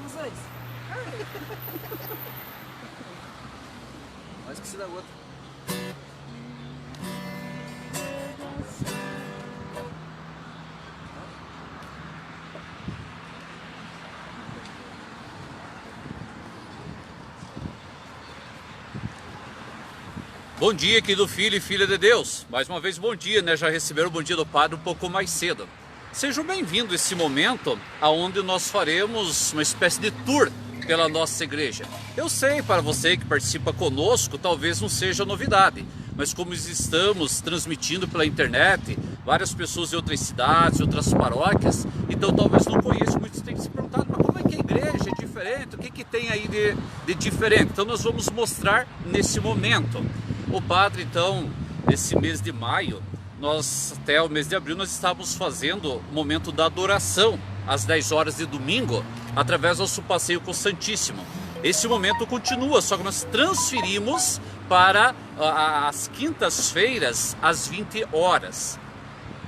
ovos antes. Mas esqueci da outra. Bom dia, querido filho e filha de Deus. Mais uma vez, bom dia, né? Já receberam o bom dia do Padre um pouco mais cedo. Sejam bem-vindos a esse momento onde nós faremos uma espécie de tour pela nossa igreja. Eu sei, para você que participa conosco, talvez não seja novidade, mas como estamos transmitindo pela internet, várias pessoas de outras cidades, outras paróquias, então talvez não conheçam, muitos têm se perguntado, mas como é que a igreja é diferente? O que tem aí de diferente? Então nós vamos mostrar nesse momento. O Padre, então, nesse mês de maio, nós até o mês de abril, nós estávamos fazendo o momento da adoração, às 10 horas de domingo, através do nosso passeio com o Santíssimo. Esse momento continua, só que nós transferimos para as quintas-feiras, às 20 horas.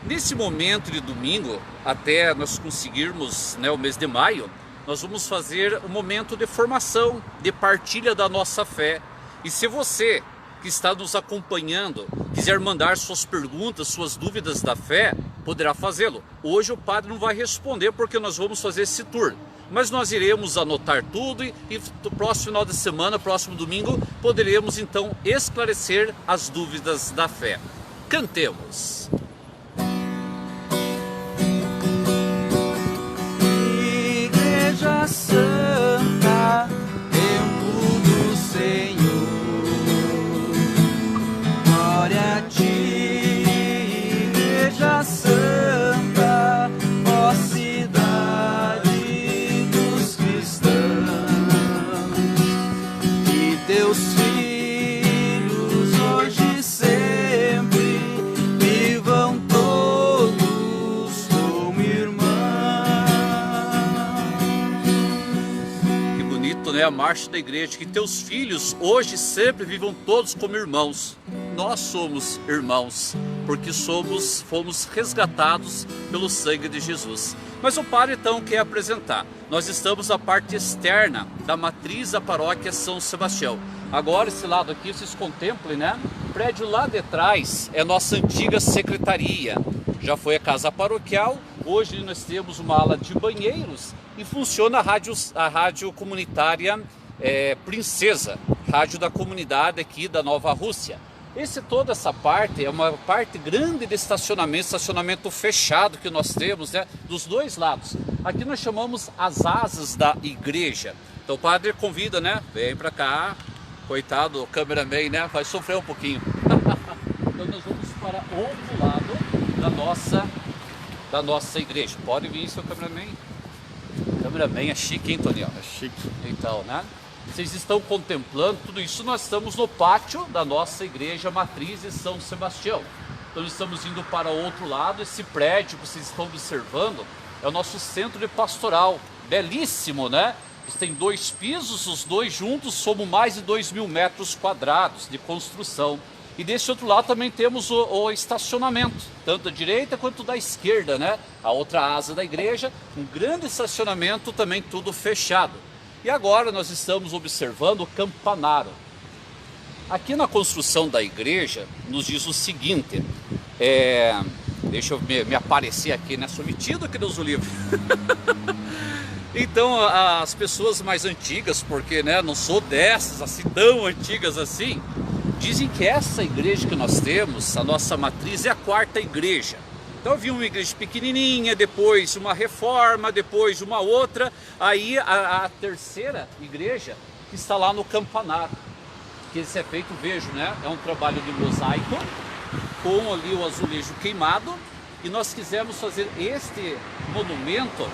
Nesse momento de domingo, até nós conseguirmos, né, o mês de maio, nós vamos fazer um momento de formação, de partilha da nossa fé. E se você que está nos acompanhando quiser mandar suas perguntas, suas dúvidas da fé, poderá fazê-lo. Hoje o padre não vai responder porque nós vamos fazer esse tour, mas nós iremos anotar tudo e no próximo final de semana, próximo domingo, poderemos então esclarecer as dúvidas da fé. Cantemos. Igreja Santa, templo do Senhor. Glória a ti, Igreja Santa, ó cidade dos cristãos. E teus filhos hoje e sempre vivam todos como irmãos. Que bonito, né? A marcha da igreja. Que teus filhos hoje e sempre vivam todos como irmãos. Nós somos irmãos, porque fomos resgatados pelo sangue de Jesus. Mas o padre então quer apresentar. Nós estamos na parte externa da matriz da paróquia São Sebastião. Agora esse lado aqui, vocês contemplem, né? O prédio lá de trás é nossa antiga secretaria. Já foi a casa paroquial, hoje nós temos uma ala de banheiros e funciona a rádio comunitária Princesa, rádio da comunidade aqui da Nova Rússia. Toda essa parte é uma parte grande de estacionamento fechado que nós temos, né, dos dois lados. Aqui nós chamamos as asas da igreja. Então o padre convida, né, vem para cá, coitado, o cameraman, né, vai sofrer um pouquinho. Então nós vamos para outro lado da nossa igreja. Pode vir, seu cameraman. O cameraman é chique, hein, Toniel? É chique. Então, né? Vocês estão contemplando tudo isso, nós estamos no pátio da nossa igreja matriz de São Sebastião. Então nós estamos indo para o outro lado. Esse prédio que vocês estão observando é o nosso centro de pastoral, belíssimo, né? Tem 2 pisos, os dois juntos somam mais de 2.000 metros quadrados de construção. E desse outro lado também temos o estacionamento, tanto da direita quanto da esquerda, né? A outra asa da igreja, um grande estacionamento também, tudo fechado. E agora nós estamos observando o campanário. Aqui na construção da igreja nos diz o seguinte, deixa eu me aparecer aqui, né? Sou metido, que Deus o livre. Então as pessoas mais antigas, porque, né, não sou dessas assim tão antigas assim, dizem que essa igreja que nós temos, a nossa matriz, é a 4ª igreja. Então havia uma igreja pequenininha, depois uma reforma, depois uma outra, aí a 3ª igreja que está lá no campanário, que esse é feito, vejo, né? É um trabalho de mosaico, com ali o azulejo queimado, e nós quisemos fazer este monumento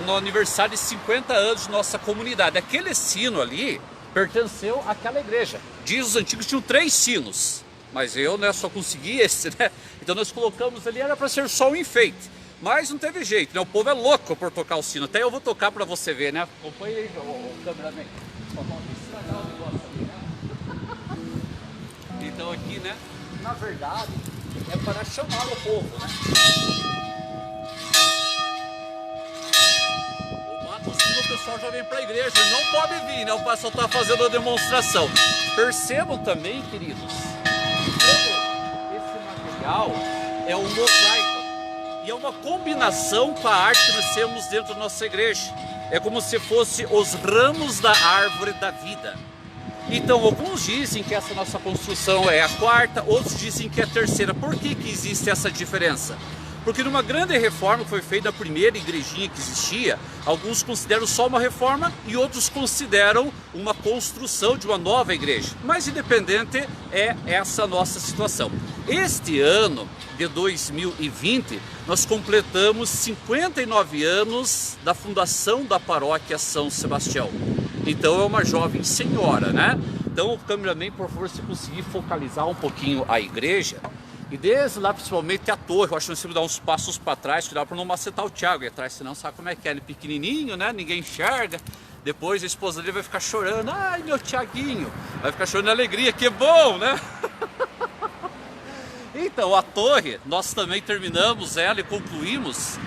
no aniversário de 50 anos de nossa comunidade. Aquele sino ali pertenceu àquela igreja. Diz os antigos que tinham 3 sinos. Mas eu, né, só consegui esse, né? Então nós colocamos ali, era para ser só um enfeite. Mas não teve jeito, né? O povo é louco por tocar o sino. Até eu vou tocar para você ver, né? Acompanha aí, o cameraman. Estragar o negócio ali, né? Então aqui, né? Na verdade, é para chamar o povo, né? O mato, pessoal já vem para a igreja, não pode vir, né? O pastor está fazendo a demonstração. Percebam também, queridos, todo esse material é um mosaico. E é uma combinação com a arte que nós temos dentro da nossa igreja. É como se fosse os ramos da árvore da vida. Então, alguns dizem que essa nossa construção é a quarta, outros dizem que é a terceira. Por que que existe essa diferença? Porque numa grande reforma que foi feita na primeira igrejinha que existia, alguns consideram só uma reforma e outros consideram uma construção de uma nova igreja. Mas independente, é essa a nossa situação. Este ano de 2020, nós completamos 59 anos da fundação da paróquia São Sebastião. Então é uma jovem senhora, né? Então o cameraman, por favor, se conseguir focalizar um pouquinho a igreja. E desde lá, principalmente a torre, eu acho que nós temos que dar uns passos para trás, cuidado para não macetar o Thiago aí atrás, senão sabe como é que é, ele pequenininho, né? Ninguém enxerga. Depois a esposa dele vai ficar chorando, ai meu Thiaguinho, vai ficar chorando de alegria, que bom, né? Então, a torre, nós também terminamos ela e concluímos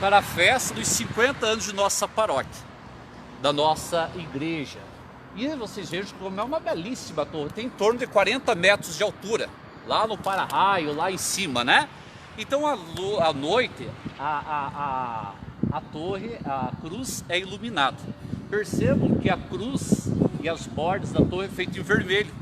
para a festa dos 50 anos de nossa paróquia, da nossa igreja. E vocês vejam como é uma belíssima torre, tem em torno de 40 metros de altura, lá no para-raio, lá em cima, né? Então, à noite, a torre, a cruz é iluminada. Percebam que a cruz e as bordas da torre é feita em vermelho,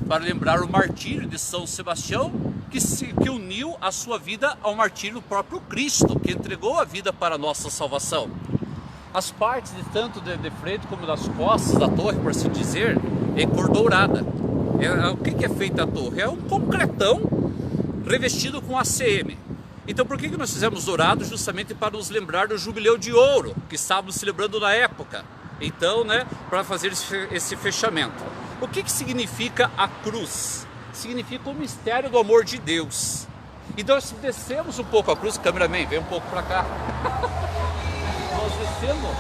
para lembrar o martírio de São Sebastião, que uniu a sua vida ao martírio do próprio Cristo, que entregou a vida para a nossa salvação. As partes de tanto de frente como das costas da torre, por assim dizer, é cor dourada. O que é feita a torre? É um concretão revestido com ACM. Então por que nós fizemos dourado? Justamente para nos lembrar do jubileu de ouro que estávamos celebrando na época. Então, né, para fazer esse fechamento. O que significa a cruz? Significa o mistério do amor de Deus. Então nós descemos um pouco a cruz, cameraman, vem um pouco para cá. Nós descemos.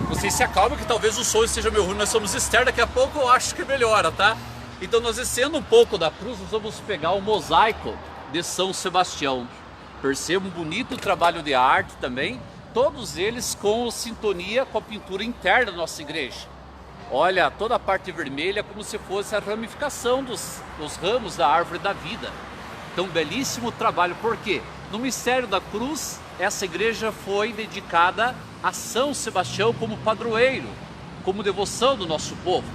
Vocês se acalmem que talvez o som esteja meio ruim, nós somos externos, daqui a pouco eu acho que melhora, tá? Então nós descendo um pouco da cruz, nós vamos pegar o mosaico de São Sebastião. Percebam um bonito trabalho de arte também, todos eles com sintonia com a pintura interna da nossa igreja. Olha, toda a parte vermelha como se fosse a ramificação dos ramos da árvore da vida. Então, belíssimo trabalho, porque no mistério da cruz, essa igreja foi dedicada a São Sebastião como padroeiro, como devoção do nosso povo.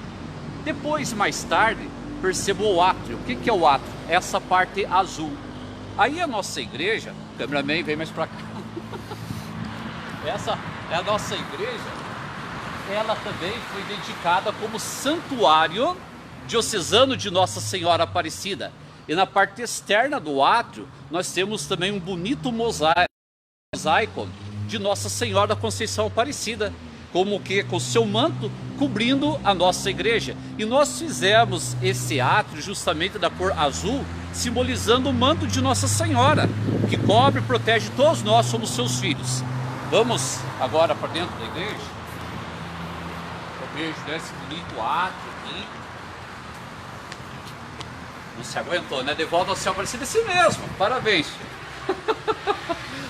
Depois, mais tarde, percebam o átrio. O que é o átrio? Essa parte azul. Aí a nossa igreja, o cameraman vem mais para cá. Essa é a nossa igreja. Ela também foi dedicada como santuário diocesano de Nossa Senhora Aparecida. E na parte externa do átrio, nós temos também um bonito mosaico de Nossa Senhora da Conceição Aparecida, como que com seu manto cobrindo a nossa igreja. E nós fizemos esse átrio justamente da cor azul, simbolizando o manto de Nossa Senhora, que cobre e protege todos nós, somos seus filhos. Vamos agora para dentro da igreja. Eu vejo esse bonito átrio aqui. Não se aguentou, né? De volta ao céu parecido assim mesmo. Parabéns.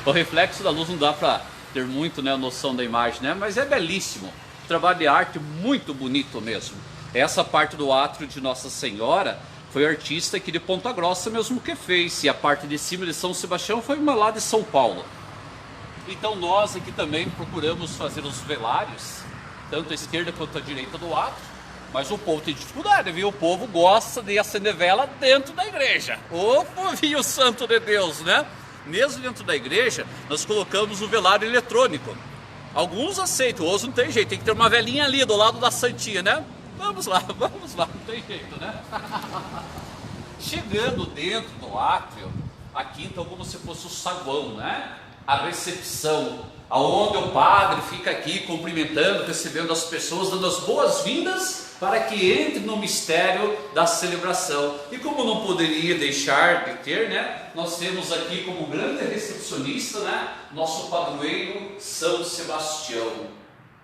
O reflexo da luz não dá para ter muito, né, a noção da imagem, né? Mas é belíssimo. Trabalho de arte muito bonito mesmo. Essa parte do átrio de Nossa Senhora foi artista aqui de Ponta Grossa mesmo que fez. E a parte de cima de São Sebastião foi uma lá de São Paulo. Então nós aqui também procuramos fazer os velários, tanto à esquerda quanto à direita do átrio. Mas o povo tem dificuldade, viu? O povo gosta de acender vela dentro da igreja. Ô povinho santo de Deus, né? Mesmo dentro da igreja, nós colocamos o velário eletrônico. Alguns aceitam, outros não tem jeito. Tem que ter uma velinha ali do lado da santinha, né? Vamos lá, não tem jeito, né? Chegando dentro do átrio, aqui então como se fosse o saguão, né? A recepção, aonde o padre fica aqui cumprimentando, recebendo as pessoas, dando as boas-vindas para que entre no mistério da celebração. E como não poderia deixar de ter, né, nós temos aqui como grande recepcionista, né, nosso padroeiro São Sebastião.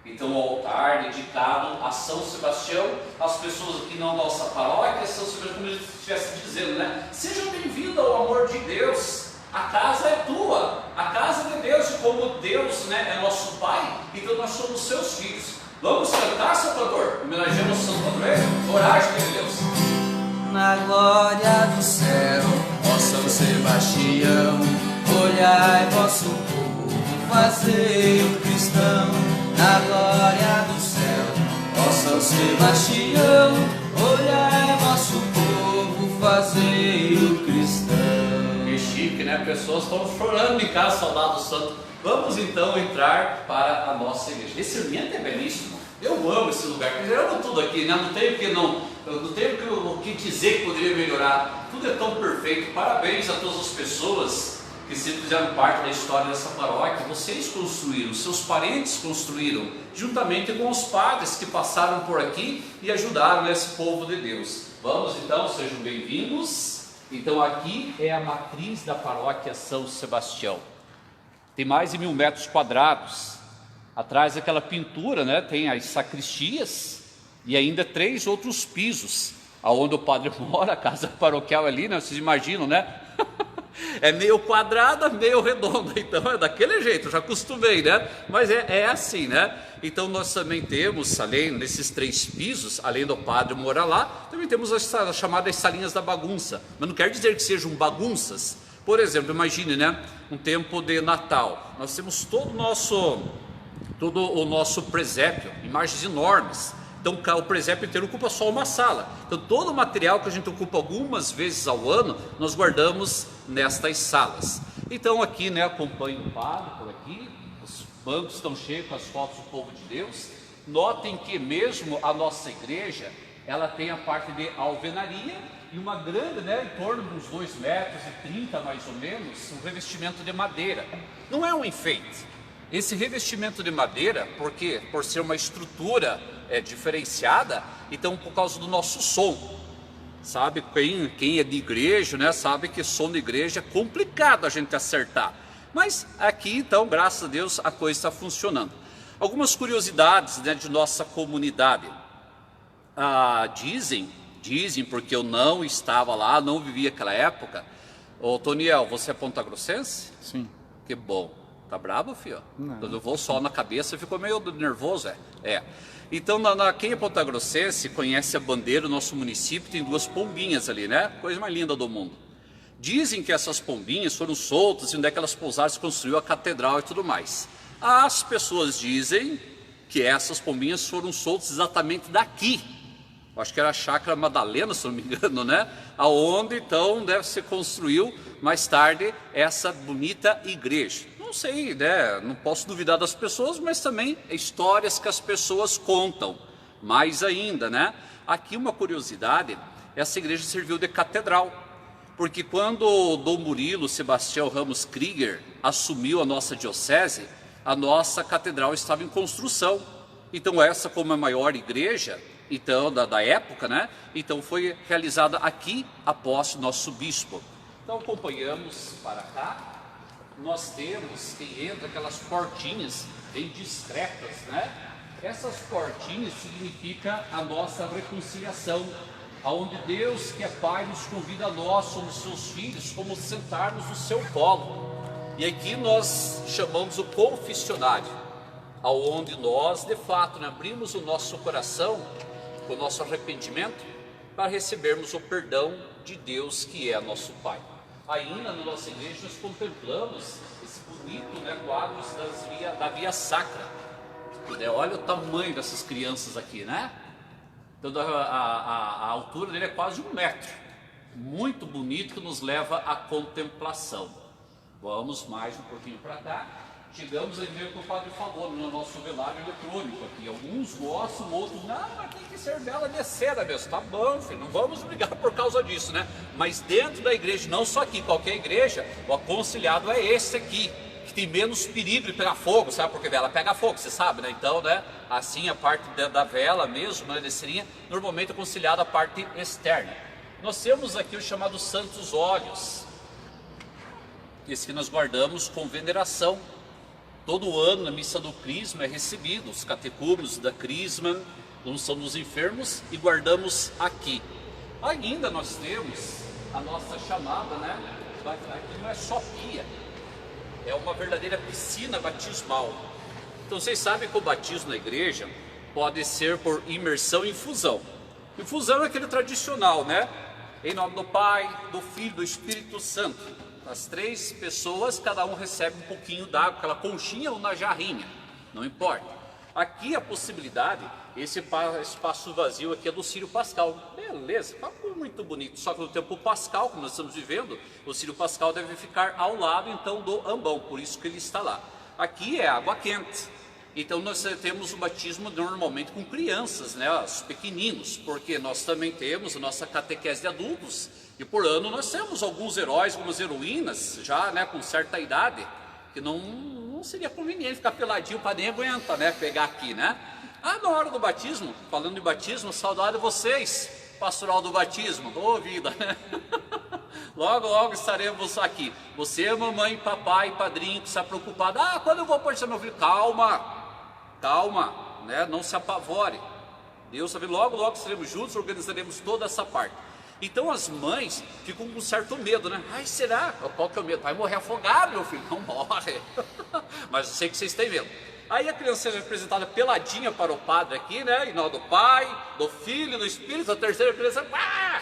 Então o altar dedicado a São Sebastião, as pessoas aqui na nossa paróquia, São Sebastião, como ele estivesse dizendo, né, sejam bem-vindos ao amor de Deus, A casa é tua, a casa de Deus, e como Deus, né, é nosso Pai, então nós somos seus filhos. Vamos cantar, Salvador, homenageando o Santo Padroeiro, coragem de Deus. Na glória do céu, ó São Sebastião, olhai vosso povo, fazei o cristão. Na glória do céu, ó São Sebastião, olhai vosso povo, fazei o cristão. Que chique, né? Pessoas estão chorando em casa, saudade do santo. Vamos então entrar para a nossa igreja. Esse ambiente é belíssimo. Eu amo esse lugar, eu amo tudo aqui, né? Não tenho o que dizer que poderia melhorar. Tudo é tão perfeito. Parabéns a todas as pessoas que sempre fizeram parte da história dessa paróquia. Vocês construíram, seus parentes construíram, juntamente com os padres que passaram por aqui e ajudaram esse povo de Deus. Vamos então, sejam bem-vindos. Então aqui é a matriz da paróquia São Sebastião. Tem mais de 1000 metros quadrados. Atrás daquela pintura, né, tem as sacristias e ainda 3 outros pisos, aonde o padre mora, a casa paroquial ali, né, vocês imaginam, né? É meio quadrada, meio redonda, então é daquele jeito, eu já acostumei, né? Mas é assim, né? Então nós também temos, além desses 3 pisos, além do padre morar lá, também temos as chamadas salinhas da bagunça, mas não quer dizer que sejam bagunças. Por exemplo, imagine, né, um tempo de Natal, nós temos todo o nosso presépio, imagens enormes. Então o presépio inteiro ocupa só uma sala. Então todo o material que a gente ocupa algumas vezes ao ano, nós guardamos nestas salas. Então aqui, né, acompanho o padre por aqui, os bancos estão cheios com as fotos do povo de Deus. Notem que mesmo a nossa igreja, ela tem a parte de alvenaria e uma grande, né, em torno de uns 2,30 metros mais ou menos, um revestimento de madeira. Não é um enfeite. Esse revestimento de madeira, porque por ser uma estrutura diferenciada, então por causa do nosso som, sabe, quem é de igreja, né, sabe que som de igreja é complicado a gente acertar, mas aqui então, graças a Deus, a coisa está funcionando. Algumas curiosidades, né, de nossa comunidade. Dizem, porque eu não estava lá, não vivi aquela época. Ô Toniel, você é pontagrossense? Sim. Que bom. Tá bravo, filho? Não. Quando eu vou sol na cabeça, ficou meio nervoso, é. Então, quem é pontagrossense conhece a bandeira do nosso município, tem 2 pombinhas ali, né? Coisa mais linda do mundo. Dizem que essas pombinhas foram soltas e onde é que elas pousaram, se construiu a catedral e tudo mais. As pessoas dizem que essas pombinhas foram soltas exatamente daqui. Acho que era a Chácara Madalena, se não me engano, né? Aonde então se construiu mais tarde essa bonita igreja. Não sei, né? Não posso duvidar das pessoas, mas também histórias que as pessoas contam. Mais ainda, né? Aqui uma curiosidade, essa igreja serviu de catedral, porque quando o Dom Murilo Sebastião Ramos Krieger assumiu a nossa diocese, a nossa catedral estava em construção. Então essa, como a maior igreja então da época, né? Então foi realizada aqui após o nosso bispo. Então acompanhamos para cá. Nós temos, quem entra, aquelas portinhas bem discretas, né? Essas portinhas significam a nossa reconciliação, aonde Deus, que é Pai, nos convida a nós, somos seus filhos, como sentarmos no seu colo. E aqui nós chamamos o confessionário, aonde nós, de fato, né, abrimos o nosso coração, o nosso arrependimento, para recebermos o perdão de Deus, que é nosso Pai. Ainda na nossa igreja nós contemplamos esse bonito, né, quadros da Via Sacra. Olha o tamanho dessas crianças aqui, né? Então a altura dele é quase 1 metro. Muito bonito, que nos leva à contemplação. Vamos mais um pouquinho para cá. Chegamos aí mesmo que o padre falou, no nosso velário eletrônico aqui. Alguns gostam, outros, não, mas tem que ser vela de cera mesmo. Tá bom, filho, não vamos brigar por causa disso, né? Mas dentro da igreja, não só aqui, qualquer igreja, o aconselhado é esse aqui, que tem menos perigo de pegar fogo, sabe? Porque vela pega fogo, você sabe, né? Então, né, assim a parte da vela mesmo, né, desceria, normalmente aconselhada a parte externa. Nós temos aqui o chamado Santos Óleos, esse que nós guardamos com veneração. Todo ano na missa do Crisma é recebido os catecúmenos da Crisma, unção dos enfermos, e guardamos aqui. Ainda nós temos a nossa chamada, né, aqui não é só pia, é uma verdadeira piscina batismal. Então vocês sabem que o batismo na igreja pode ser por imersão e infusão. Infusão é aquele tradicional, né? Em nome do Pai, do Filho, do Espírito Santo. As 3 pessoas, cada um recebe um pouquinho d'água, aquela conchinha ou na jarrinha, não importa. Aqui a possibilidade, esse espaço vazio aqui é do Círio Pascal. Beleza, muito bonito. Só que no tempo pascal, que nós estamos vivendo, o Círio Pascal deve ficar ao lado então do ambão, por isso que ele está lá. Aqui é água quente. Então nós temos o batismo normalmente com crianças, né, os pequeninos, porque nós também temos a nossa catequese de adultos, e por ano nós temos alguns heróis, algumas heroínas, já, né, com certa idade, que não seria conveniente ficar peladinho para nem aguenta, né, pegar aqui, né. Na hora do batismo, falando de batismo, saudade de vocês, pastoral do batismo, ô vida, né? Logo, logo estaremos aqui. Você, mamãe, papai, padrinho, que está preocupado, quando eu vou batizar meu filho? Calma, né? Não se apavore. Deus sabe, logo, logo estaremos juntos, organizaremos toda essa parte. Então as mães ficam com certo medo, né? Será? Qual que é o medo? Vai morrer afogado, meu filho. Não morre. Mas eu sei que vocês têm medo. Aí a criança é apresentada peladinha para o padre aqui, né? Em nome do Pai, do Filho, do Espírito. A terceira criança,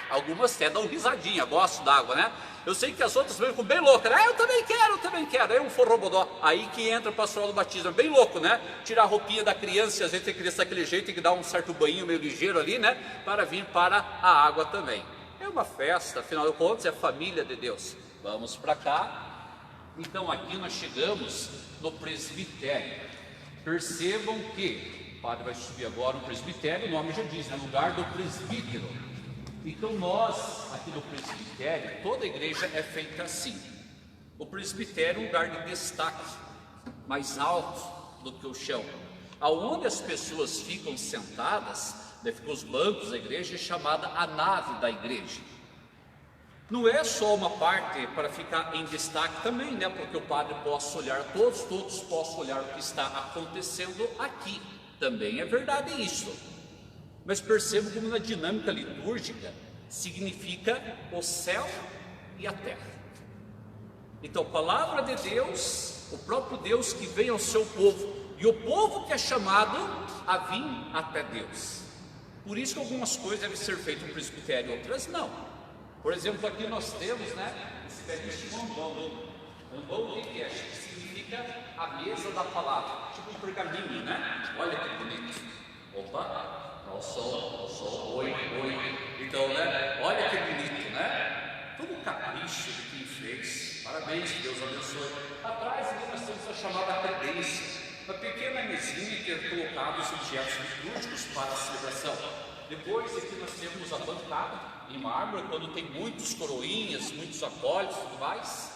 algumas até dão risadinha, gostam d'água, né? Eu sei que as outras ficam bem loucas, né? Eu também quero. Aí um forrobodó. Aí que entra o pastoral do batismo, bem louco, né? Tirar a roupinha da criança, e às vezes tem criança daquele jeito, tem que dar um certo banho meio ligeiro ali, né? Para vir para a água também. É uma festa, afinal de contas, é a família de Deus. Vamos para cá. Então aqui nós chegamos no presbitério. Percebam que o padre vai subir agora no presbitério, o nome já diz, né? Lugar do presbítero. Então nós, aqui no presbitério, toda a igreja é feita assim. O presbitério é um lugar de destaque, mais alto do que o chão. Aonde as pessoas ficam sentadas, ficam os bancos da igreja, é chamada a nave da igreja. Não é só uma parte para ficar em destaque também, né? Porque o padre possa olhar, todos possam olhar o que está acontecendo aqui. Também é verdade isso. Mas percebo como na dinâmica litúrgica significa o céu e a terra. Então, a palavra de Deus, o próprio Deus que vem ao seu povo, e o povo que é chamado a vir até Deus. Por isso que algumas coisas devem ser feitas no presbitério, outras não. Por exemplo, aqui nós temos, né, esse belíssimo ambão. Ambão, o que é? Significa a mesa da palavra, tipo um pergaminho, né? Olha que bonito. Opa, ao sol, oi. Então, né, olha que bonito, né? Todo o capricho de quem fez. Parabéns, Deus abençoe. Atrás aqui nós temos a chamada credência, uma pequena mesinha que é colocada os objetos litúrgicos para a celebração. Depois aqui nós temos a bancada em mármore, quando tem muitos coroinhas, muitos acólitos e tudo mais.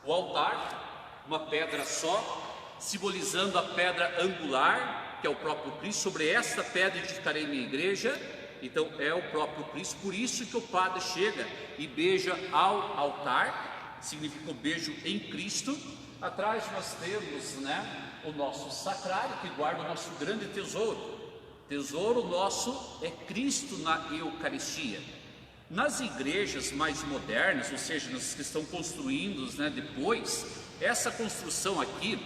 O altar, uma pedra só, simbolizando a pedra angular, que é o próprio Cristo. Sobre esta pedra edificarei minha igreja. Então é o próprio Cristo. Por isso que o padre chega e beija ao altar, significa um beijo em Cristo. Atrás nós temos, né, o nosso sacrário, que guarda o nosso grande tesouro. Tesouro nosso é Cristo na Eucaristia. Nas igrejas mais modernas, ou seja, nas que estão construindo, né, depois, essa construção aqui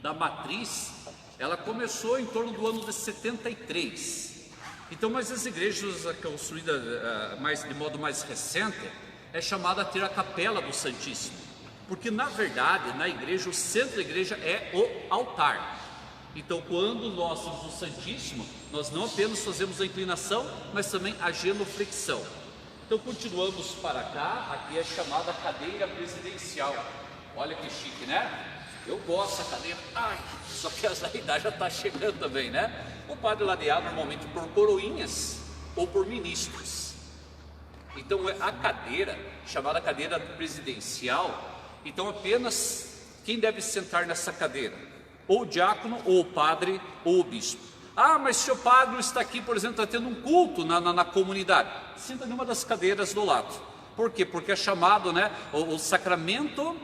da matriz, ela começou em torno do ano de 73. Então, mas as igrejas construídas de modo mais recente, é chamada a ter a capela do Santíssimo. Porque na verdade, na igreja, o centro da igreja é o altar. Então, quando nós temos o Santíssimo, nós não apenas fazemos a inclinação, mas também a genuflexão. Então, continuamos para cá. Aqui é chamada cadeira presidencial. Olha que chique, né? Eu gosto da cadeira. Só que a idade já está chegando também, né? O padre ladeado normalmente por coroinhas ou por ministros. Então, a cadeira, chamada cadeira presidencial, então apenas quem deve sentar nessa cadeira? Ou o diácono, ou o padre, ou o bispo. Mas se o padre não está aqui, por exemplo, está tendo um culto na comunidade, senta numa das cadeiras do lado. Por quê? Porque é chamado, né, o sacramento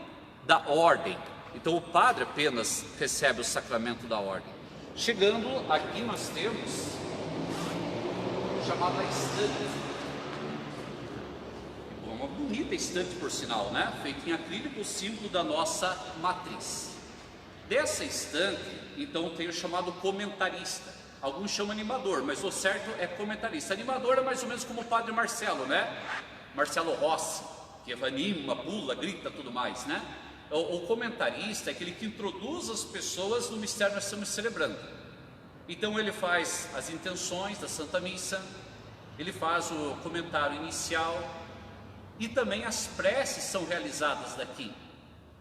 da ordem. Então o padre apenas recebe o sacramento da ordem. Chegando aqui nós temos chamada estante. uma bonita estante por sinal, né? Feita em acrílico, o símbolo da nossa matriz. Dessa estante, então, tem o chamado comentarista. Alguns chamam animador, mas o certo é comentarista. Animador é mais ou menos como o Padre Marcelo, né? Marcelo Rossi, que anima, pula, grita, tudo mais, né? O comentarista é aquele que introduz as pessoas no mistério que nós estamos celebrando. Então ele faz as intenções da Santa Missa, ele faz o comentário inicial e também as preces são realizadas daqui.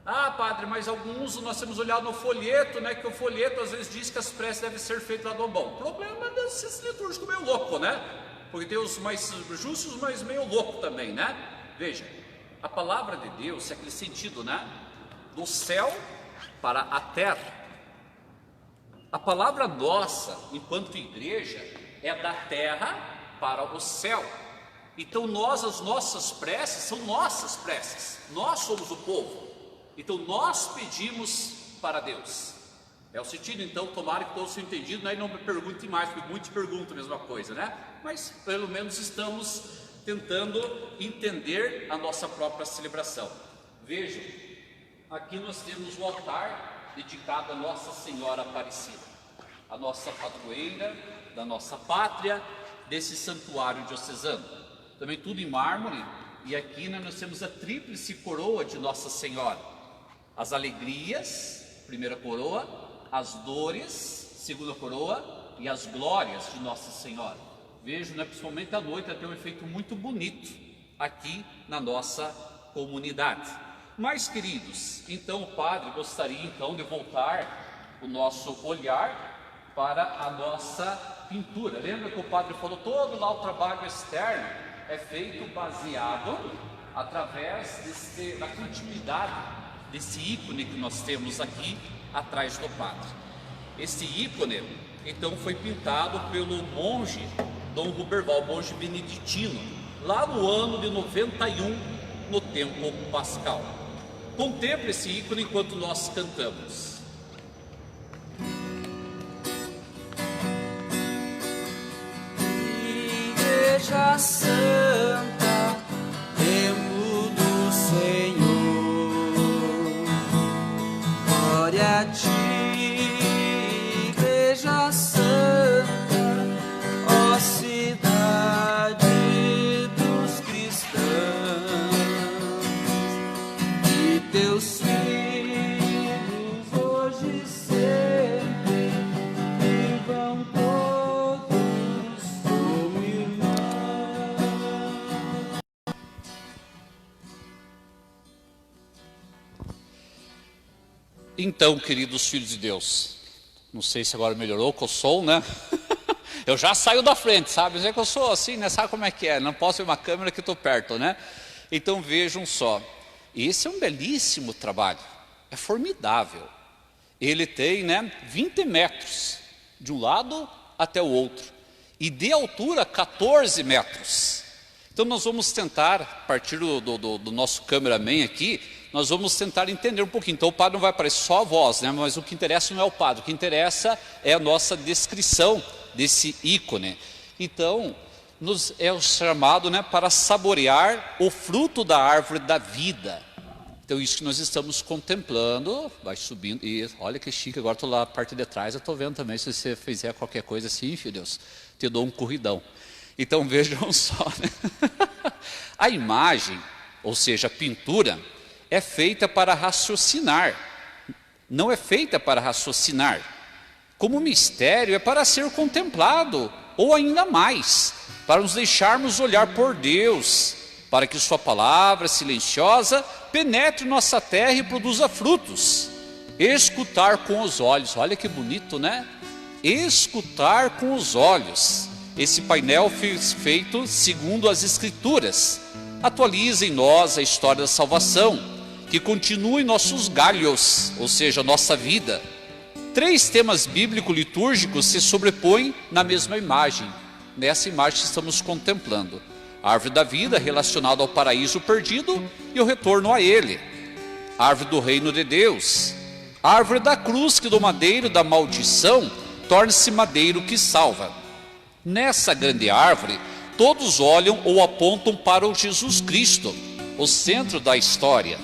Ah, padre, mas alguns nós temos olhado no folheto, né? Que o folheto às vezes diz que as preces devem ser feitas lá do ambão. O problema é desse litúrgico meio louco, né? Porque tem os mais justos, mas meio louco também, né? Veja, a palavra de Deus é aquele sentido, né? Do céu para a terra. A palavra nossa, enquanto igreja, é da terra para o céu. Então as nossas preces são nossas preces. Nós somos o povo. Então nós pedimos para Deus. É o sentido, então, tomara que todos tenham entendido, né? E não me perguntem mais, porque muitos perguntam a mesma coisa, né? Mas pelo menos estamos tentando entender a nossa própria celebração. Vejam, aqui nós temos o altar dedicado a Nossa Senhora Aparecida, a nossa padroeira da nossa pátria, desse santuário diocesano. Também tudo em mármore, e aqui nós temos a tríplice coroa de Nossa Senhora. As alegrias, primeira coroa, as dores, segunda coroa, e as glórias de Nossa Senhora. Vejo, né, principalmente à noite, tem um efeito muito bonito aqui na nossa comunidade. Mas, queridos, então o padre gostaria então de voltar o nosso olhar para a nossa pintura. Lembra que o padre falou, todo lá o trabalho externo é feito baseado através da continuidade desse ícone que nós temos aqui atrás do padre. Esse ícone, então, foi pintado pelo monge Dom Ruberval, monge beneditino, lá no ano de 91, no tempo pascal. Contemple esse ícone enquanto nós cantamos. Igreja Santa, templo do Senhor, glória a ti, Igreja Santa, ó cidade dos cristãos, e teus filhos hoje sempre vivam todos como irmãos. Então, queridos filhos de Deus, não sei se agora melhorou, que eu sou, né? Eu já saio da frente, sabe? Dizer que eu sou assim, né? Sabe como é que é? Não posso ver uma câmera que estou perto, né? Então vejam só, esse é um belíssimo trabalho, é formidável. Ele tem, né, 20 metros, de um lado até o outro, e de altura 14 metros. Então nós vamos tentar, a partir do nosso cameraman aqui, nós vamos tentar entender um pouquinho. Então o padre não vai aparecer só a voz, né? Mas o que interessa não é o padre, o que interessa é a nossa descrição desse ícone. Então, é o chamado, né, para saborear o fruto da árvore da vida. Então isso que nós estamos contemplando, vai subindo, e olha que chique, agora estou lá na parte de trás, eu estou vendo também, se você fizer qualquer coisa assim, filho Deus, te dou um corridão. Então vejam só, né? A imagem, ou seja, a pintura, é feita para raciocinar, não é feita para raciocinar. Como mistério é para ser contemplado, ou ainda mais, para nos deixarmos olhar por Deus, para que sua palavra silenciosa penetre nossa terra e produza frutos. Escutar com os olhos, olha que bonito, né? Escutar com os olhos. Esse painel foi feito segundo as Escrituras. Atualiza em nós a história da salvação, que continua em nossos galhos, ou seja, nossa vida. 3 temas bíblico-litúrgicos se sobrepõem na mesma imagem, nessa imagem que estamos contemplando. A árvore da vida relacionada ao paraíso perdido e o retorno a ele. A árvore do reino de Deus. A árvore da cruz que do madeiro da maldição torna-se madeiro que salva. Nessa grande árvore, todos olham ou apontam para o Jesus Cristo, o centro da história.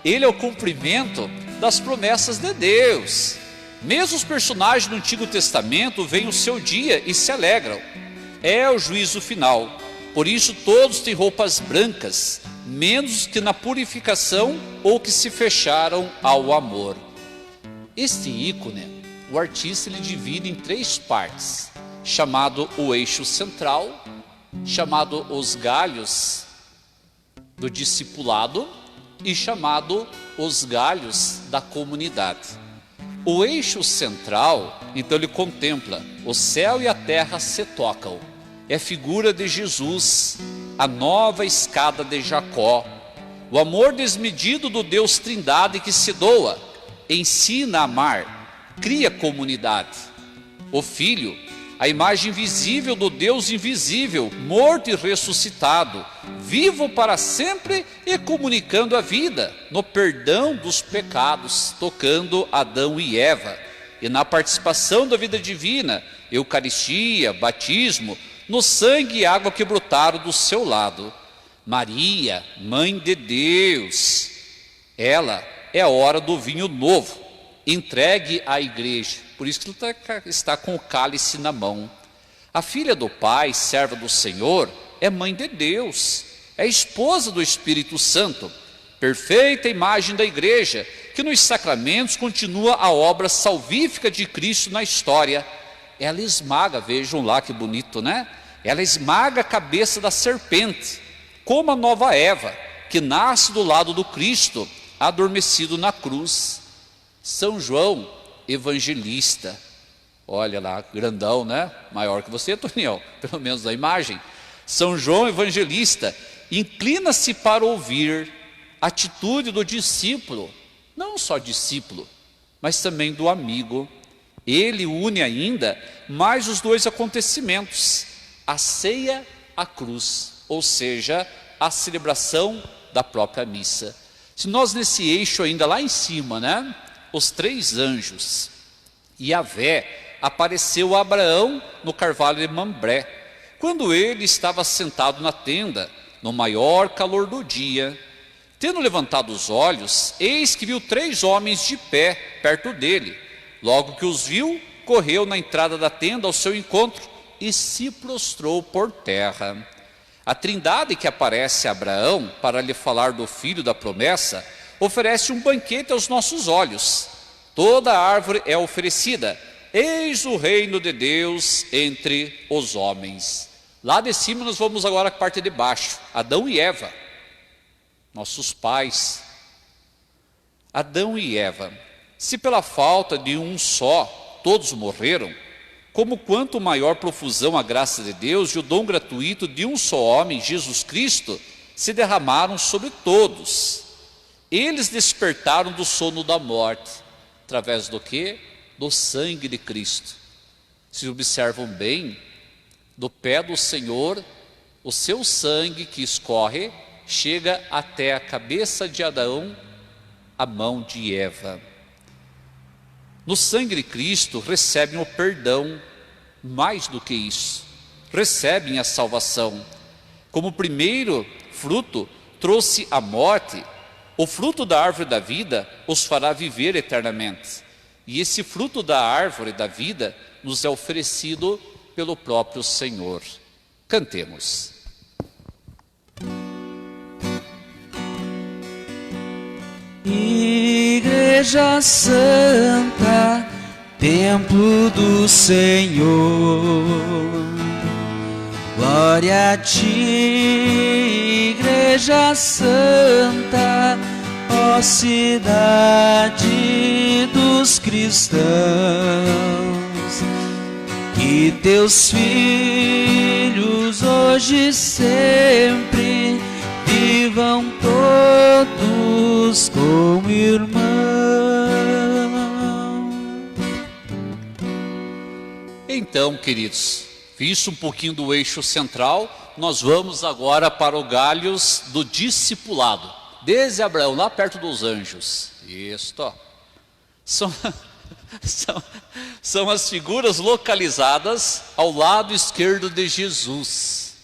Ele é o cumprimento das promessas de Deus. Mesmo os personagens do Antigo Testamento veem o seu dia e se alegram. É o juízo final. Por isso todos têm roupas brancas, menos que na purificação ou que se fecharam ao amor. Este ícone, o artista ele divide em 3 partes, chamado o eixo central, chamado os galhos do discipulado e chamado os galhos da comunidade. O eixo central, então ele contempla o céu e a terra se tocam. É figura de Jesus, a nova escada de Jacó, o amor desmedido do Deus Trindade que se doa, ensina a amar, cria comunidade. O Filho, a imagem visível do Deus invisível, morto e ressuscitado, vivo para sempre e comunicando a vida, no perdão dos pecados, tocando Adão e Eva, e na participação da vida divina, Eucaristia, batismo, no sangue e água que brotaram do seu lado. Maria, Mãe de Deus, ela é a hora do vinho novo, entregue à igreja, por isso que ele está com o cálice na mão. A filha do Pai, serva do Senhor, é mãe de Deus, é esposa do Espírito Santo, perfeita imagem da igreja, que nos sacramentos continua a obra salvífica de Cristo na história. Ela esmaga, vejam lá que bonito, né? Ela esmaga a cabeça da serpente, como a nova Eva, que nasce do lado do Cristo, adormecido na cruz. São João Evangelista, olha lá, grandão, né? Maior que você, Toniel, pelo menos na imagem. São João Evangelista inclina-se para ouvir a atitude do discípulo, não só discípulo, mas também do amigo. Ele une ainda mais os 2 acontecimentos, a ceia, a cruz, ou seja, a celebração da própria missa. Se nós nesse eixo ainda lá em cima, né? Os 3 anjos, Yahvé apareceu a Abraão no carvalho de Mambré, quando ele estava sentado na tenda, no maior calor do dia. Tendo levantado os olhos, eis que viu 3 homens de pé perto dele. Logo que os viu, correu na entrada da tenda ao seu encontro e se prostrou por terra. A Trindade que aparece a Abraão para lhe falar do filho da promessa, oferece um banquete aos nossos olhos. Toda a árvore é oferecida. Eis o reino de Deus entre os homens. Lá de cima nós vamos agora à parte de baixo. Adão e Eva, nossos pais. Adão e Eva. Se pela falta de um só todos morreram, como quanto maior profusão a graça de Deus e o dom gratuito de um só homem, Jesus Cristo, se derramaram sobre todos. Eles despertaram do sono da morte, através do quê? Do sangue de Cristo. Se observam bem, do pé do Senhor, o seu sangue que escorre, chega até a cabeça de Adão, a mão de Eva. No sangue de Cristo recebem o perdão, mais do que isso, recebem a salvação. Como primeiro fruto trouxe a morte, o fruto da árvore da vida os fará viver eternamente. E esse fruto da árvore da vida nos é oferecido pelo próprio Senhor. Cantemos. Igreja Santa, templo do Senhor, glória a ti, Igreja Santa, ó cidade dos cristãos, que teus filhos hoje e sempre vivam todos como irmãos. Então, queridos, visto um pouquinho do eixo central, nós vamos agora para o galhos do discipulado. Desde Abraão, lá perto dos anjos. Isto, são as figuras localizadas ao lado esquerdo de Jesus.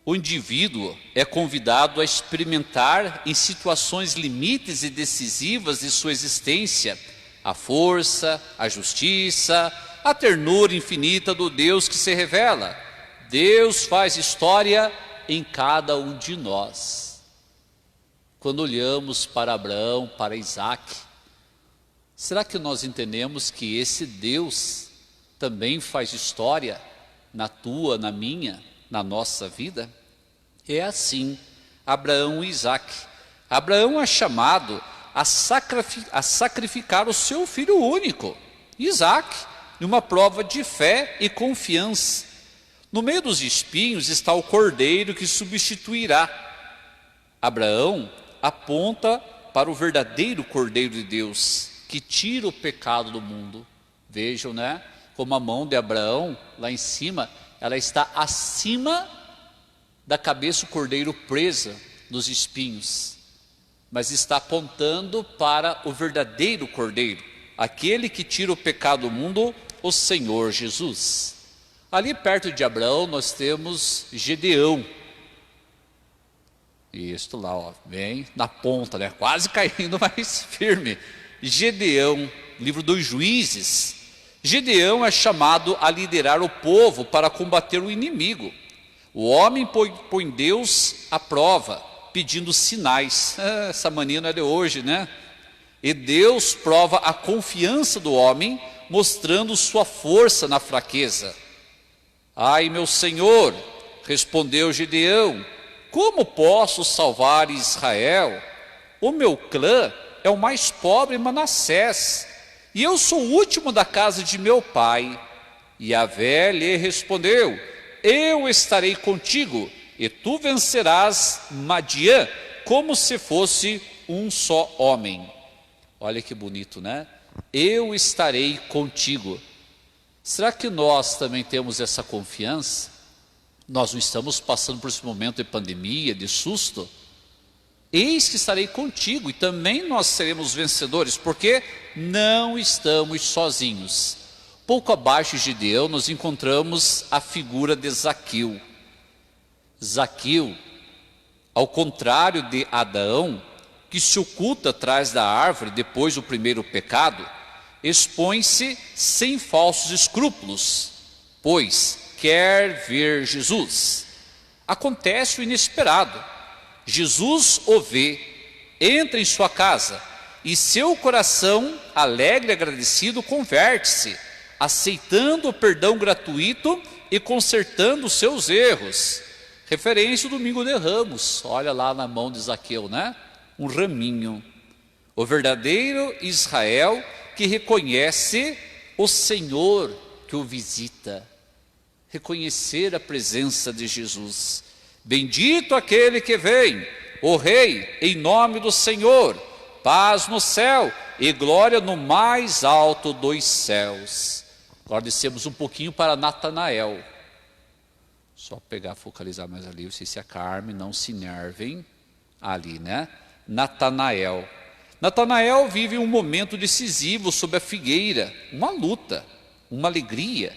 o indivíduo é convidado a experimentar em situações limites e decisivas de sua existência a força, a justiça, a ternura infinita do Deus que se revela. Deus faz história em cada um de nós. Quando olhamos para Abraão, para Isaac, será que nós entendemos que esse Deus também faz história na tua, na minha, na nossa vida? É assim, Abraão e Isaac. Abraão é chamado a sacrificar o seu filho único, Isaac, numa prova de fé e confiança. No meio dos espinhos está o cordeiro que substituirá. Abraão aponta para o verdadeiro cordeiro de Deus, que tira o pecado do mundo. Vejam, né? Como a mão de Abraão, lá em cima, ela está acima da cabeça do cordeiro presa nos espinhos, mas está apontando para o verdadeiro cordeiro, aquele que tira o pecado do mundo, o Senhor Jesus. Ali perto de Abraão nós temos Gedeão. Isto lá, ó, bem na ponta, né? Quase caindo, mas firme. Gedeão, livro dos Juízes. Gedeão é chamado a liderar o povo para combater o inimigo. O homem põe Deus à prova, pedindo sinais. Essa mania não é de hoje, né? E Deus prova a confiança do homem, mostrando sua força na fraqueza. Ai, meu Senhor, respondeu Gedeão, como posso salvar Israel? O meu clã é o mais pobre Manassés, e eu sou o último da casa de meu pai. E Yahvé lhe respondeu, eu estarei contigo, e tu vencerás Madiã, como se fosse um só homem. Olha que bonito, né? Eu estarei contigo. Será que nós também temos essa confiança? Nós não estamos passando por esse momento de pandemia, de susto? Eis que estarei contigo, e também nós seremos vencedores, porque não estamos sozinhos. Pouco abaixo de Gideão nós encontramos a figura de Zaqueu. Zaqueu, ao contrário de Adão, que se oculta atrás da árvore depois do primeiro pecado, expõe-se sem falsos escrúpulos, pois quer ver Jesus. Acontece o inesperado. Jesus o vê, entra em sua casa e seu coração, alegre e agradecido, converte-se, aceitando o perdão gratuito e consertando os seus erros. Referência ao domingo de Ramos, olha lá na mão de Zaqueu, né? Um raminho. O verdadeiro Israel que reconhece o Senhor que o visita. Reconhecer a presença de Jesus. Bendito aquele que vem, o Rei, em nome do Senhor. Paz no céu e glória no mais alto dos céus. Agora descemos um pouquinho para Natanael. Só pegar, focalizar mais ali, vocês se acalmem, não se nervem. Ali, né? Natanael. Natanael vive um momento decisivo sob a figueira, uma luta, uma alegria.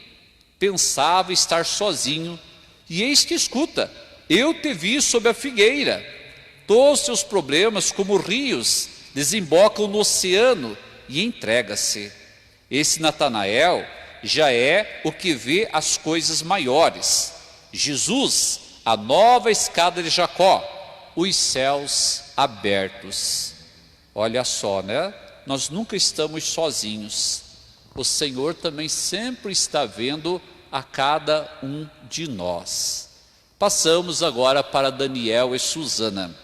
Pensava estar sozinho, e eis que escuta, eu te vi sob a figueira. Todos seus problemas, como rios, desembocam no oceano e entrega-se. Esse Natanael já é o que vê as coisas maiores. Jesus, a nova escada de Jacó, os céus abertos. Olha só, né? Nós nunca estamos sozinhos. O Senhor também sempre está vendo a cada um de nós. Passamos agora para Daniel e Susana.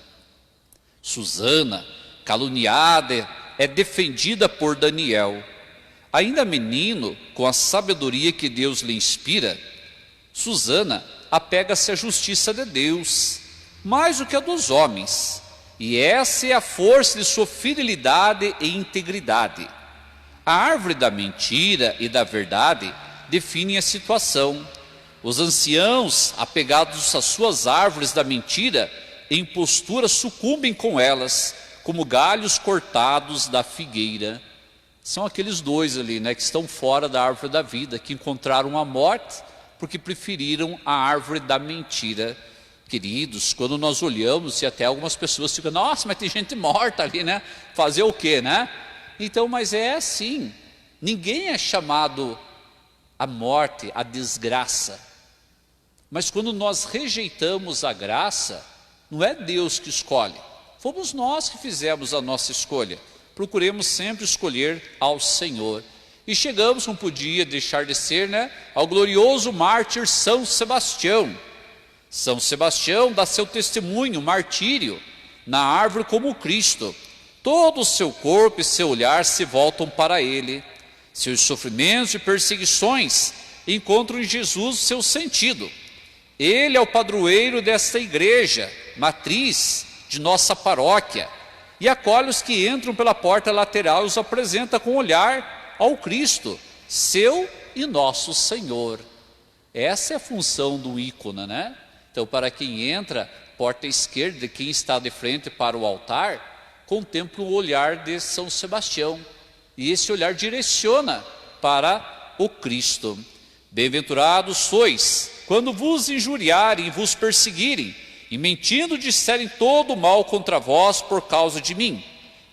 Susana, caluniada, é defendida por Daniel. Ainda menino, com a sabedoria que Deus lhe inspira, Susana apega-se à justiça de Deus, mais do que a dos homens. E essa é a força de sua fidelidade e integridade. A árvore da mentira e da verdade define a situação. Os anciãos, apegados às suas árvores da mentira, em postura sucumbem com elas, como galhos cortados da figueira. São aqueles dois ali, né, que estão fora da árvore da vida, que encontraram a morte porque preferiram a árvore da mentira. Queridos, quando nós olhamos e até algumas pessoas ficam, nossa, mas tem gente morta ali, né? Fazer o quê, né? Então, mas é assim, ninguém é chamado à morte, à desgraça. Mas quando nós rejeitamos a graça, não é Deus que escolhe, fomos nós que fizemos a nossa escolha. Procuremos sempre escolher ao Senhor. E chegamos, não podia deixar de ser, né, ao glorioso mártir São Sebastião. São Sebastião dá seu testemunho, martírio, na árvore como Cristo. Todo o seu corpo e seu olhar se voltam para ele. Seus sofrimentos e perseguições encontram em Jesus seu sentido. Ele é o padroeiro desta igreja, matriz de nossa paróquia, e acolhe os que entram pela porta lateral e os apresenta com olhar ao Cristo, seu e nosso Senhor. Essa é a função do ícone, né? Então, para quem entra, porta esquerda, quem está de frente para o altar, contempla o olhar de São Sebastião. E esse olhar direciona para o Cristo. Bem-aventurados sois, quando vos injuriarem e vos perseguirem, e mentindo disserem todo o mal contra vós por causa de mim.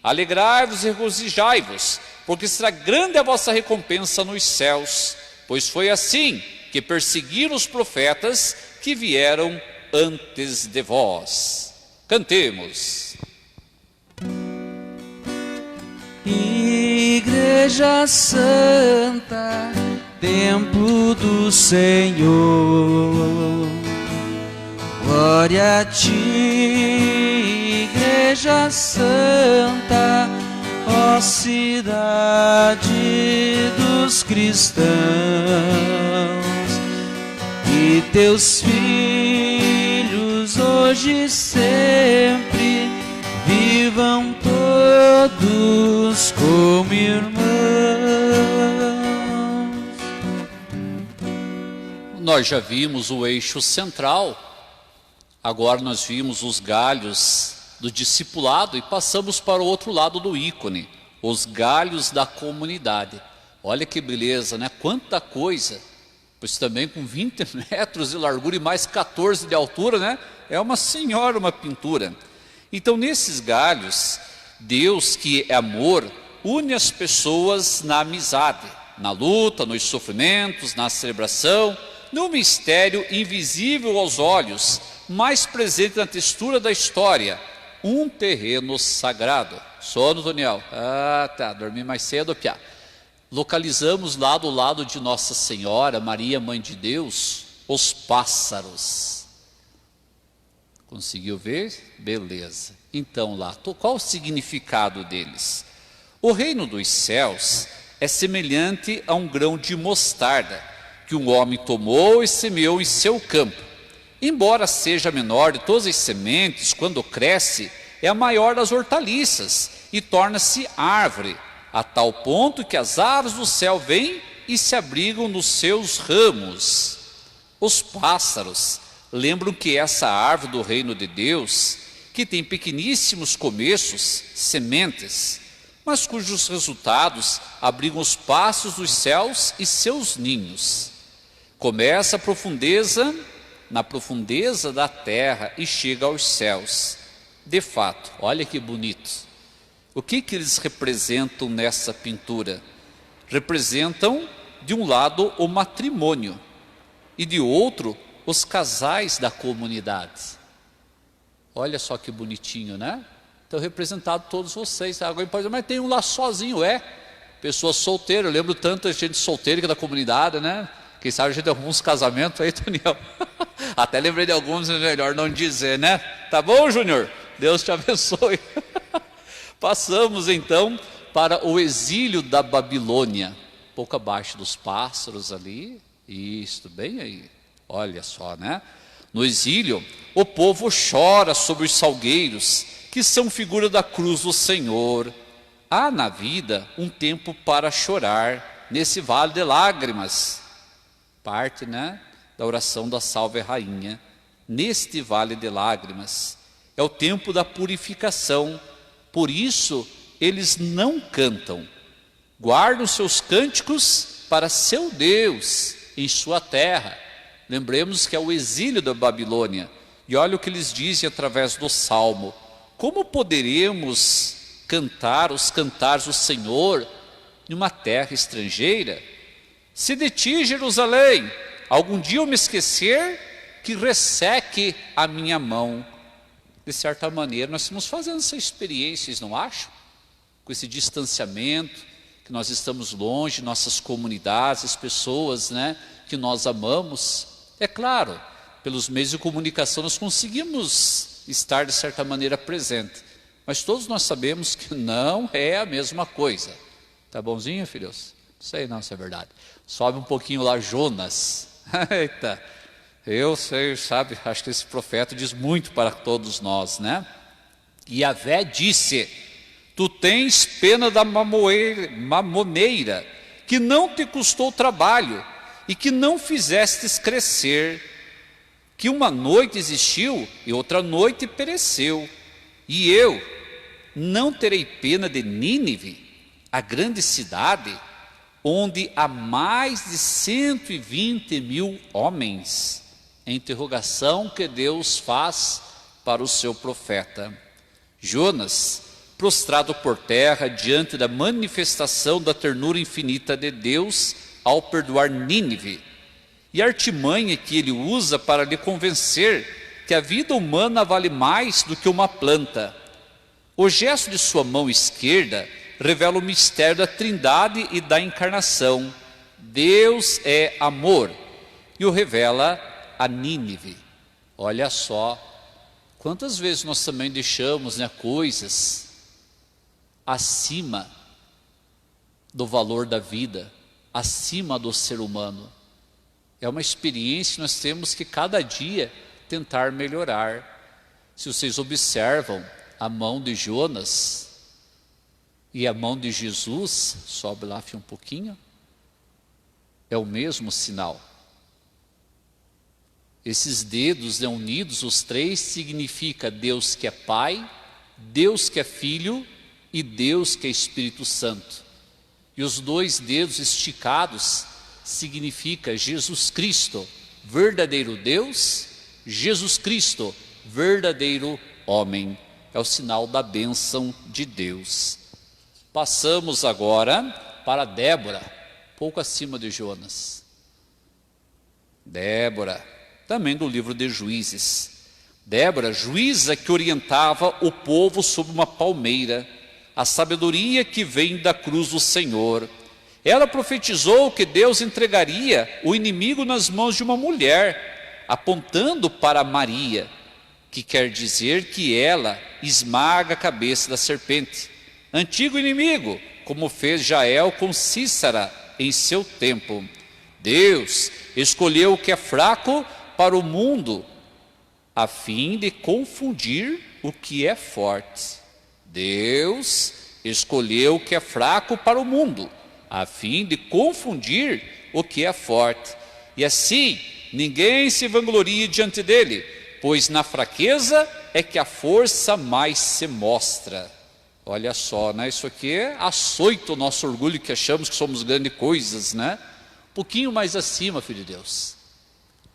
Alegrai-vos e regozijai-vos, porque será grande a vossa recompensa nos céus, pois foi assim que perseguiram os profetas que vieram antes de vós. Cantemos. Igreja Santa, templo do Senhor, glória a ti, Igreja Santa, ó cidade dos cristãos, e teus filhos hoje e sempre vivam todos como irmãos. Nós já vimos o eixo central, agora nós vimos os galhos do discipulado e passamos para o outro lado do ícone, os galhos da comunidade. Olha que beleza, né? Quanta coisa, pois também com 20 metros de largura e mais 14 de altura, né? É uma senhora, uma pintura. Então, nesses galhos, Deus, que é amor, une as pessoas na amizade, na luta, nos sofrimentos, na celebração, no mistério invisível aos olhos, mais presente na textura da história, um terreno sagrado. Sono, Daniel? Ah, tá, dormi mais cedo, piá. Localizamos lá do lado de Nossa Senhora, Maria, Mãe de Deus, os pássaros. Conseguiu ver? Beleza. Então lá, qual o significado deles? O reino dos céus é semelhante a um grão de mostarda, que um homem tomou e semeou em seu campo. Embora seja a menor de todas as sementes, quando cresce, é a maior das hortaliças e torna-se árvore, a tal ponto que as aves do céu vêm e se abrigam nos seus ramos. Os pássaros lembram que essa árvore do reino de Deus, que tem pequeníssimos começos, sementes, mas cujos resultados abrigam os passos dos céus e seus ninhos. Começa na profundeza da terra e chega aos céus. De fato, olha que bonito. O que eles representam nessa pintura? Representam, de um lado, o matrimônio e de outro, os casais da comunidade. Olha só que bonitinho, né? Então, representado todos vocês. Agora pode dizer, mas tem um lá sozinho, pessoa solteira. Eu lembro tanta gente solteira que é da comunidade, né? Quem sabe a gente tem alguns casamentos aí, Daniel. Até lembrei de alguns, é melhor não dizer, né? Tá bom, Júnior? Deus te abençoe. Passamos então para o exílio da Babilônia. Um pouco abaixo dos pássaros ali. Isso, bem aí. Olha só, né? No exílio, o povo chora sobre os salgueiros, que são figura da cruz do Senhor. Há na vida um tempo para chorar, nesse vale de lágrimas. Parte, né, da oração da Salve Rainha. Neste vale de lágrimas. É o tempo da purificação. Por isso, eles não cantam. Guardam seus cânticos para seu Deus, em sua terra. Lembremos que é o exílio da Babilônia. E olha o que eles dizem através do Salmo: como poderemos cantar os cantares do Senhor em uma terra estrangeira? Se de ti, Jerusalém, algum dia eu me esquecer, que resseque a minha mão. De certa maneira, nós estamos fazendo essa experiência, vocês não acham? Com esse distanciamento, que nós estamos longe, nossas comunidades, as pessoas, né, que nós amamos. É claro, pelos meios de comunicação nós conseguimos estar de certa maneira presente, mas todos nós sabemos que não é a mesma coisa. Tá bonzinho, filhos? Não sei não se é verdade. Sobe um pouquinho lá, Jonas. Eita, eu sei, sabe, acho que esse profeta diz muito para todos nós, né? E Yahvé disse: tu tens pena da mamoneira, que não te custou trabalho, e que não fizestes crescer, que uma noite existiu, e outra noite pereceu. E eu não terei pena de Nínive, a grande cidade, onde há mais de 120.000 homens. Interrogação que Deus faz para o seu profeta. Jonas, prostrado por terra diante da manifestação da ternura infinita de Deus ao perdoar Nínive, e a artimanha que ele usa para lhe convencer que a vida humana vale mais do que uma planta. O gesto de sua mão esquerda revela o mistério da Trindade e da encarnação. Deus é amor, e o revela a Nínive. Olha só, quantas vezes nós também deixamos, né, coisas acima do valor da vida, acima do ser humano. É uma experiência que nós temos que cada dia tentar melhorar. Se vocês observam a mão de Jonas e a mão de Jesus, sobe lá um pouquinho, é o mesmo sinal. Esses dedos, né, unidos, os três, significa Deus que é Pai, Deus que é Filho e Deus que é Espírito Santo. E os dois dedos esticados significa Jesus Cristo, verdadeiro Deus, Jesus Cristo, verdadeiro homem. É o sinal da bênção de Deus. Passamos agora para Débora, pouco acima de Jonas. Débora, também do livro de Juízes. Débora, juíza que orientava o povo sob uma palmeira, a sabedoria que vem da cruz do Senhor. Ela profetizou que Deus entregaria o inimigo nas mãos de uma mulher, apontando para Maria, que quer dizer que ela esmaga a cabeça da serpente. Antigo inimigo, como fez Jael com Císara em seu tempo. Deus escolheu o que é fraco para o mundo, a fim de confundir o que é forte. Deus escolheu o que é fraco para o mundo, a fim de confundir o que é forte. E assim, ninguém se vanglorie diante dele, pois na fraqueza é que a força mais se mostra. Olha só, né? Isso aqui açoita o nosso orgulho, que achamos que somos grandes coisas, né? Um pouquinho mais acima, filho de Deus,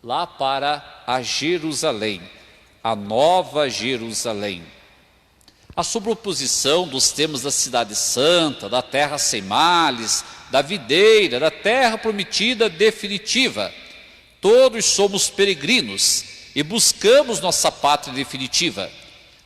lá para a Jerusalém, a nova Jerusalém. A sobreposição dos temas da cidade santa, da terra sem males, da videira, da terra prometida definitiva. Todos somos peregrinos e buscamos nossa pátria definitiva.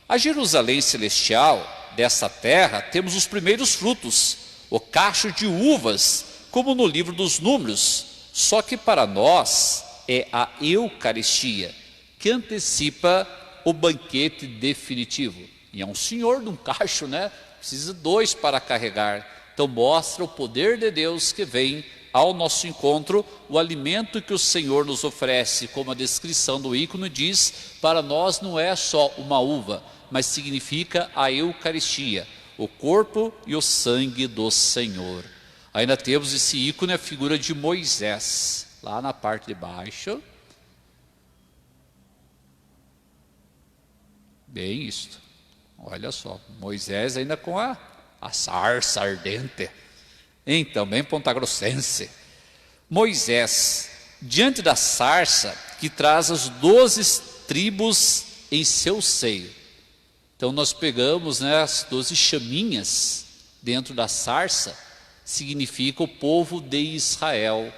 A Jerusalém celestial, dessa terra, temos os primeiros frutos, o cacho de uvas, como no livro dos Números, só que para nós é a Eucaristia, que antecipa o banquete definitivo. E é um senhor de um cacho, né? Precisa 2 para carregar. Então mostra o poder de Deus que vem ao nosso encontro, o alimento que o Senhor nos oferece, como a descrição do ícone diz, para nós não é só uma uva, mas significa a Eucaristia, o corpo e o sangue do Senhor. Ainda temos esse ícone, a figura de Moisés, lá na parte de baixo. Bem isto. Olha só, Moisés ainda com a sarça ardente. Então, bem pontagrossense. Moisés, diante da sarça que traz as 12 tribos em seu seio. Então nós pegamos, né, as 12 chaminhas dentro da sarça, significa o povo de Israel,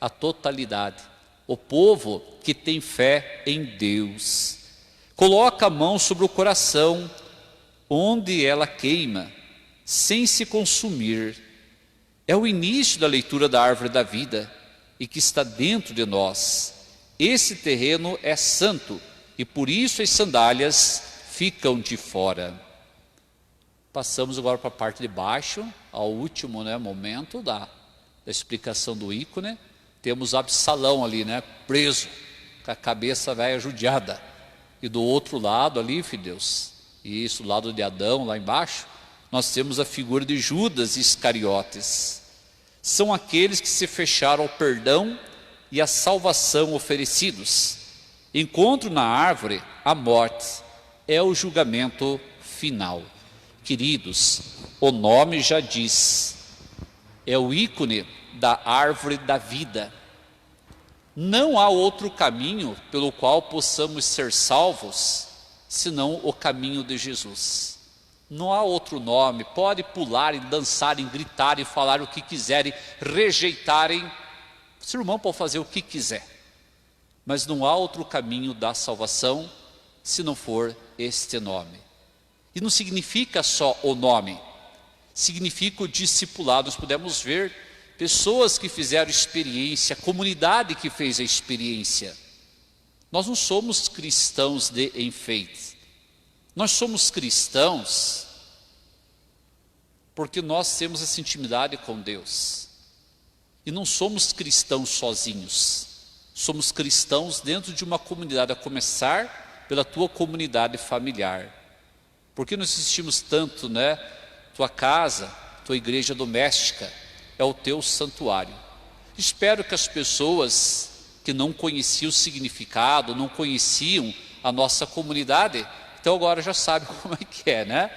a totalidade, o povo que tem fé em Deus. Coloca a mão sobre o coração, onde ela queima, sem se consumir. É o início da leitura da árvore da vida, e que está dentro de nós. Esse terreno é santo, e por isso as sandálias ficam de fora. Passamos agora para a parte de baixo, ao último, né, momento da explicação do ícone. Temos Absalão ali, né, preso, com a cabeça velha judiada. E do outro lado ali, filhos, e isso do lado de Adão, lá embaixo, nós temos a figura de Judas Iscariotes. São aqueles que se fecharam ao perdão e à salvação oferecidos. Encontro na árvore a morte, é o julgamento final. Queridos, o nome já diz, é o ícone da árvore da vida. Não há outro caminho pelo qual possamos ser salvos, senão o caminho de Jesus. Não há outro nome. Pode pularem, dançarem, gritarem, falar o que quiserem, rejeitarem. O seu irmão pode fazer o que quiser. Mas não há outro caminho da salvação, se não for este nome. E não significa só o nome, significa o discipulado. Nós podemos ver pessoas que fizeram experiência, a comunidade que fez a experiência. Nós não somos cristãos de enfeite. Nós somos cristãos porque nós temos essa intimidade com Deus. E não somos cristãos sozinhos. Somos cristãos dentro de uma comunidade, a começar pela tua comunidade familiar. Por que nós insistimos tanto, né? Tua casa, tua igreja doméstica, é o teu santuário. Espero que as pessoas que não conheciam o significado, não conheciam a nossa comunidade, então agora já sabem como é que é, né?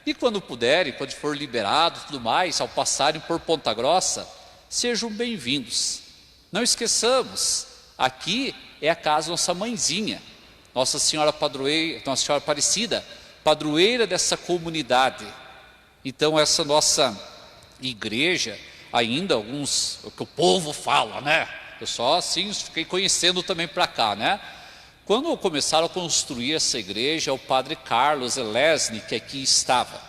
E quando puderem, quando for liberado e tudo mais, ao passarem por Ponta Grossa, sejam bem-vindos. Não esqueçamos, aqui é a casa da nossa mãezinha, Nossa Senhora Padroeira, Nossa Senhora Aparecida, padroeira dessa comunidade. Então essa nossa igreja, ainda alguns, o que o povo fala, né? Eu só assim fiquei conhecendo também para cá, né? Quando começaram a construir essa igreja, o padre Carlos Elesny, que aqui estava,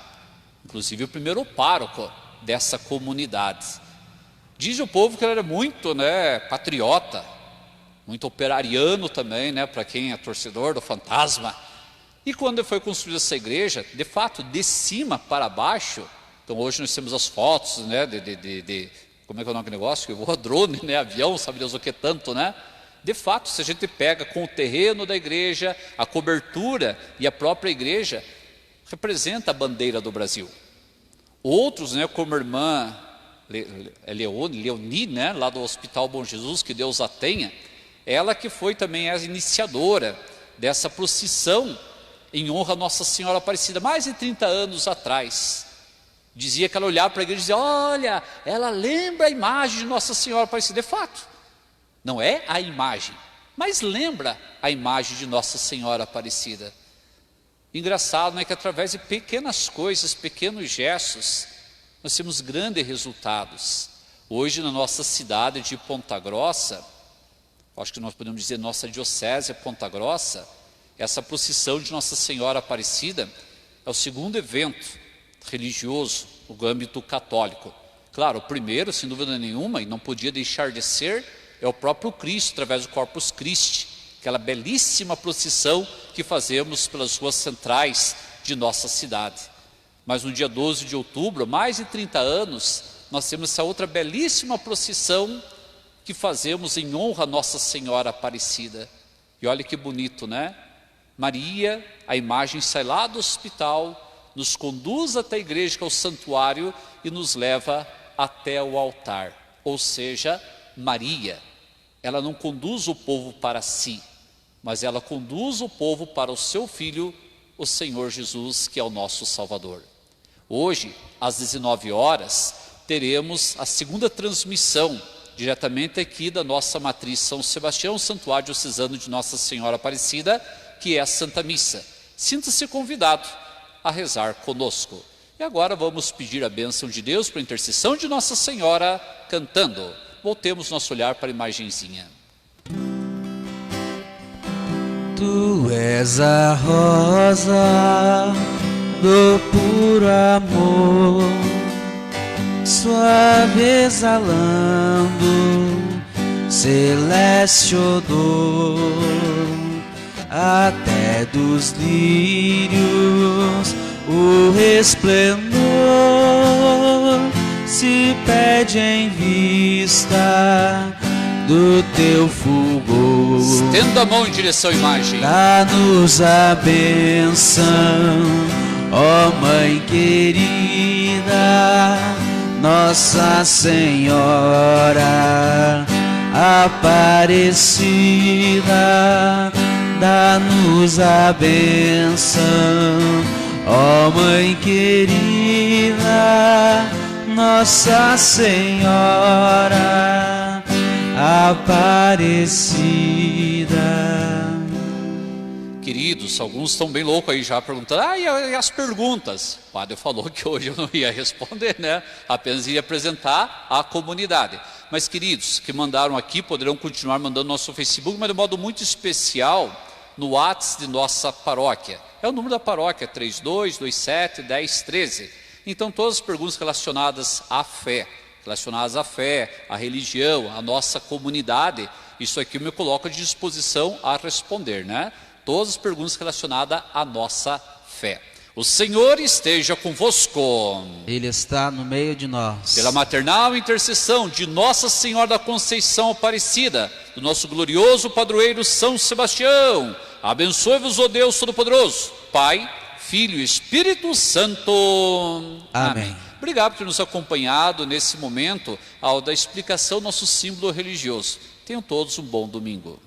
inclusive o primeiro pároco dessa comunidade. Diz o povo que ele era muito, né, patriota, muito operariano também, né, para quem é torcedor do Fantasma. E quando foi construída essa igreja, de fato, de cima para baixo, então hoje nós temos as fotos, né, como é que é o nome do negócio? Que voa drone, né, avião, sabe Deus o que tanto, né? De fato, se a gente pega com o terreno da igreja, a cobertura e a própria igreja, representa a bandeira do Brasil. Outros, né, como a irmã Leoni, né, lá do Hospital Bom Jesus, que Deus a tenha, ela que foi também a iniciadora dessa procissão em honra a Nossa Senhora Aparecida, mais de 30 anos atrás. Dizia que ela olhava para a igreja e dizia, olha, ela lembra a imagem de Nossa Senhora Aparecida. De fato, não é a imagem, mas lembra a imagem de Nossa Senhora Aparecida. Engraçado, né, que através de pequenas coisas, pequenos gestos, nós temos grandes resultados. Hoje na nossa cidade de Ponta Grossa, acho que nós podemos dizer nossa diocese Ponta Grossa, essa procissão de Nossa Senhora Aparecida é o segundo evento religioso no âmbito católico. Claro, o primeiro, sem dúvida nenhuma, e não podia deixar de ser, é o próprio Cristo, através do Corpus Christi, aquela belíssima procissão que fazemos pelas ruas centrais de nossa cidade. Mas no dia 12 de outubro, mais de 30 anos, nós temos essa outra belíssima procissão que fazemos em honra a Nossa Senhora Aparecida. E olha que bonito, né? Maria, a imagem sai lá do hospital, nos conduz até a igreja, que é o santuário, e nos leva até o altar. Ou seja, Maria, ela não conduz o povo para si, mas ela conduz o povo para o seu Filho, o Senhor Jesus, que é o nosso Salvador. Hoje, às 19 horas, teremos a segunda transmissão, diretamente aqui da nossa matriz São Sebastião, Santuário Diocesano de Nossa Senhora Aparecida, que é a Santa Missa. Sinta-se convidado a rezar conosco. E agora vamos pedir a bênção de Deus por intercessão de Nossa Senhora, cantando. Voltemos nosso olhar para a imagenzinha. Tu és a rosa do puro amor, suave exalando celeste odor, até dos lírios o resplendor se perde em vista do teu fulgor. Estenda a mão em direção à imagem. Dá-nos a bênção, ó Mãe querida, Nossa Senhora Aparecida. Dá-nos a bênção, ó Mãe querida, Nossa Senhora Aparecida. Queridos, alguns estão bem loucos aí já perguntando, e as perguntas? O padre falou que hoje eu não ia responder, né? Apenas ia apresentar a comunidade. Mas queridos, que mandaram aqui, poderão continuar mandando no nosso Facebook, mas de modo muito especial no WhatsApp de nossa paróquia. É o número da paróquia, 3227-1013. Então todas as perguntas relacionadas à fé, à religião, à nossa comunidade, isso aqui eu me coloco à disposição a responder, né? Todas as perguntas relacionadas à nossa fé. O Senhor esteja convosco. Ele está no meio de nós. Pela maternal intercessão de Nossa Senhora da Conceição Aparecida, do nosso glorioso padroeiro São Sebastião, abençoe-vos, ó Deus Todo-Poderoso, Pai, Filho e Espírito Santo. Amém. Obrigado por ter nos acompanhado nesse momento da explicação do nosso símbolo religioso. Tenham todos um bom domingo.